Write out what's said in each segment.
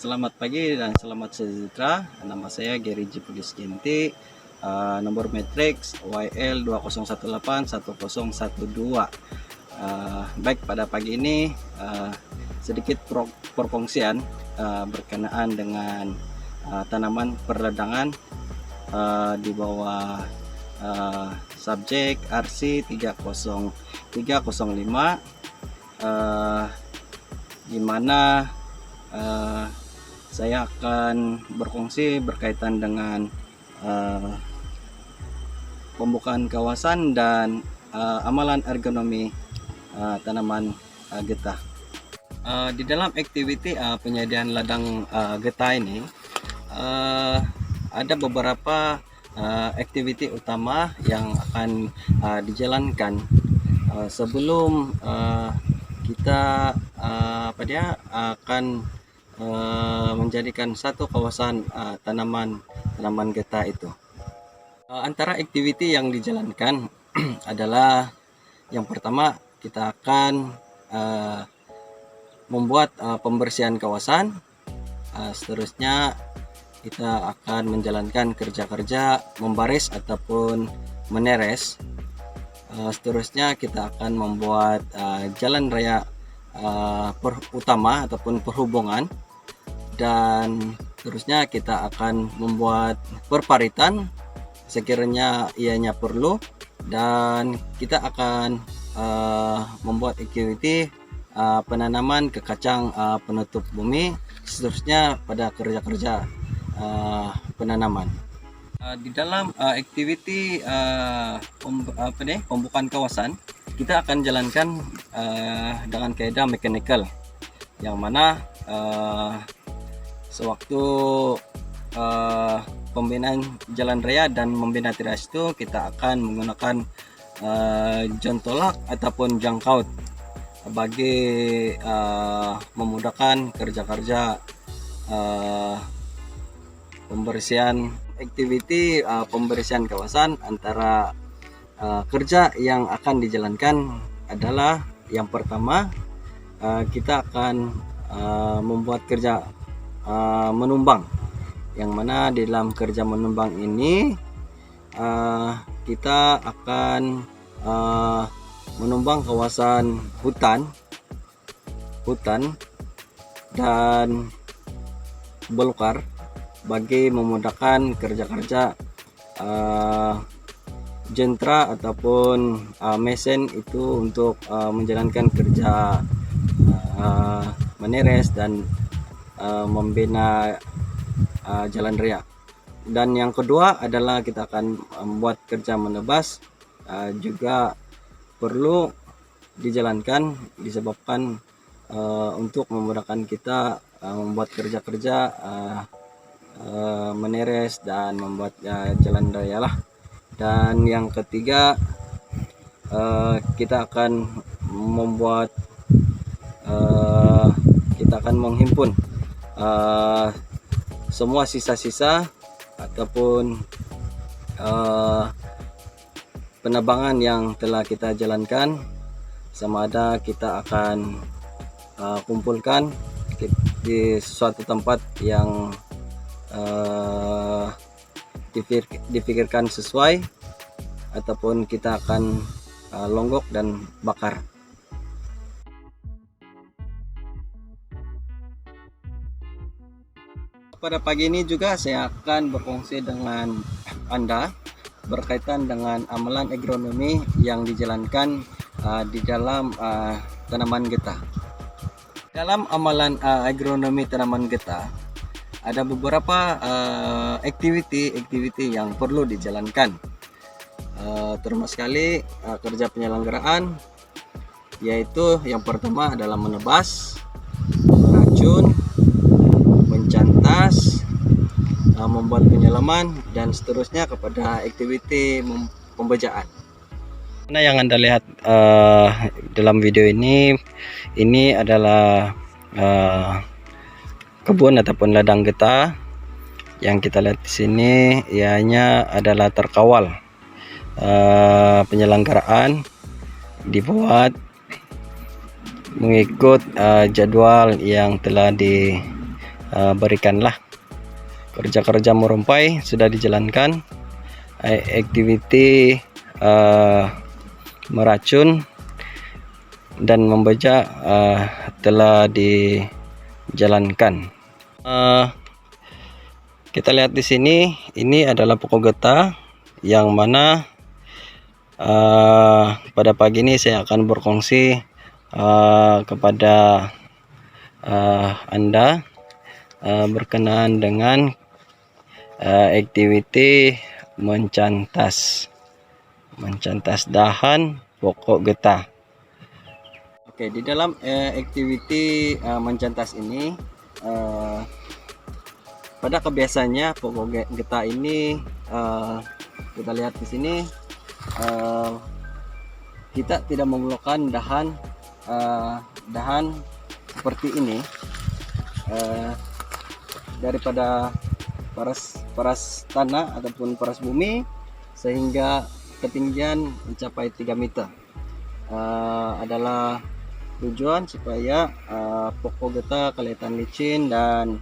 Selamat pagi dan selamat sejahtera. Nama saya Gary J. Pudis Genti. Nomor matriks YL 20181012. Baik, pada pagi ini sedikit perkongsian berkenaan dengan tanaman perledangan di bawah subjek RC 30305, di mana saya akan berfungsi berkaitan dengan pembukaan kawasan dan amalan ergonomi tanaman getah. Di dalam aktiviti penyediaan ladang getah ini ada beberapa aktiviti utama yang akan dijalankan sebelum kita akan menjadikan satu kawasan tanaman getah itu. Antara aktiviti yang dijalankan adalah yang pertama, kita akan membuat pembersihan kawasan. Seterusnya kita akan menjalankan kerja-kerja membaris ataupun meneres. Seterusnya kita akan membuat jalan raya utama ataupun perhubungan, dan seterusnya kita akan membuat perparitan sekiranya ianya perlu, dan kita akan membuat aktiviti penanaman kekacang penutup bumi, seterusnya pada kerja-kerja penanaman. Di dalam aktiviti pembukaan kawasan, kita akan jalankan dengan kaidah mechanical, yang mana sewaktu pembinaan jalan raya dan membina tiras itu kita akan menggunakan jontolak ataupun jangkaut bagi memudahkan kerja-kerja pembersihan. Aktiviti pembersihan kawasan antara kerja yang akan dijalankan adalah yang pertama, kita akan membuat kerja menumbang, yang mana di dalam kerja menumbang ini kita akan menumbang kawasan hutan dan belukar bagi memudahkan kerja-kerja jentra ataupun mesin itu untuk menjalankan kerja meneres dan membina jalan raya. Dan yang kedua adalah kita akan membuat kerja menebas, juga perlu dijalankan disebabkan untuk memudahkan kita membuat kerja-kerja meneres dan membuat jalan raya lah. Dan yang ketiga, kita akan menghimpun semua sisa-sisa ataupun penebangan yang telah kita jalankan, sama ada kita akan kumpulkan di suatu tempat yang dipikirkan sesuai, ataupun kita akan longgok dan bakar. Pada pagi ini juga saya akan berfungsi dengan Anda berkaitan dengan amalan agronomi yang dijalankan di dalam tanaman getah. Dalam amalan agronomi tanaman getah ada beberapa aktiviti yang perlu dijalankan, terutama sekali kerja penyelenggaraan, yaitu yang pertama adalah menebas, meracun, mencantas, membuat penyelaman, dan seterusnya kepada aktiviti pembejaan. Nah, yang Anda lihat dalam video ini adalah kebun ataupun ladang getah. Yang kita lihat di sini ianya adalah terkawal penyelenggaraan, dibuat mengikut jadwal yang telah berikanlah. Kerja-kerja merumpai sudah dijalankan, aktiviti meracun dan membajak telah dijalankan. Kita lihat di sini, ini adalah pokok getah yang mana pada pagi ini saya akan berkongsi kepada Anda berkenaan dengan aktiviti mencantas dahan pokok getah. Oke, di dalam aktiviti mencantas ini, pada kebiasaannya pokok getah ini kita lihat di sini, kita tidak memerlukan dahan seperti ini daripada paras tanah ataupun paras bumi, sehingga ketinggian mencapai 3 meter. Adalah tujuan supaya pokok getah kelihatan licin dan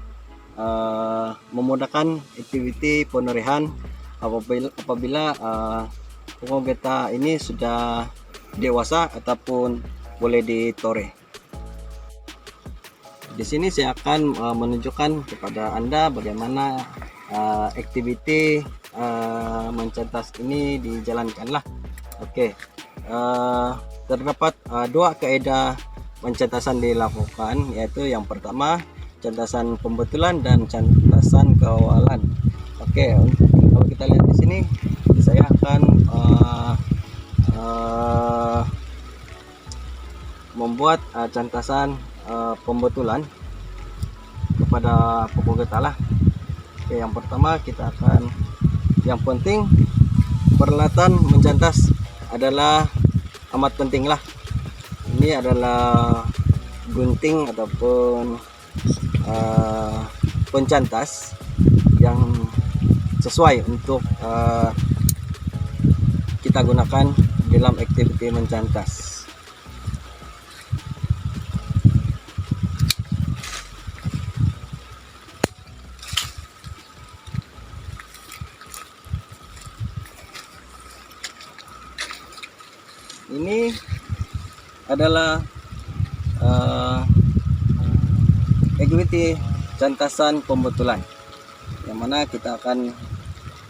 memudahkan aktiviti penerihan apabila pokok getah ini sudah dewasa ataupun boleh ditore. Di sini saya akan menunjukkan kepada Anda bagaimana aktiviti mencantas ini dijalankanlah. Oke, terdapat 2 kaedah pencantasan dilakukan, yaitu yang pertama cantasan pembetulan dan cantasan keawalan. Oke, kalau kita lihat di sini, saya akan membuat cantasan pembetulan kepada pokok getah lah. Oke, yang pertama yang penting peralatan mencantas adalah amat penting lah. Ini adalah gunting ataupun pencantas yang sesuai untuk kita gunakan dalam aktiviti mencantas. Ini adalah aktiviti cantasan pembetulan, yang mana kita akan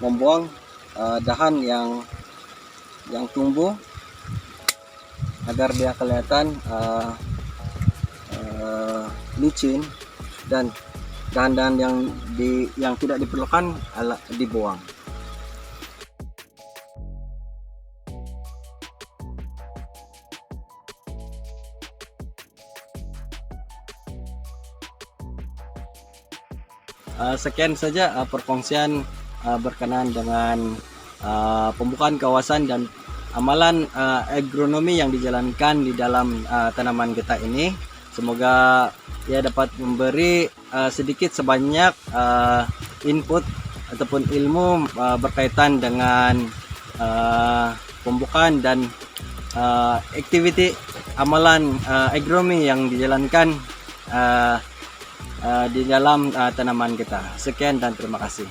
membuang dahan yang tumbuh agar dia kelihatan licin, dan dahan-dahan yang tidak diperlukan dibuang. Sekian saja perkongsian berkenaan dengan pembukaan kawasan dan amalan agronomi yang dijalankan di dalam tanaman getah ini. Semoga ia dapat memberi sedikit sebanyak input ataupun ilmu berkaitan dengan pembukaan dan aktiviti amalan agronomi yang dijalankan di dalam tanaman kita. Sekian dan terima kasih.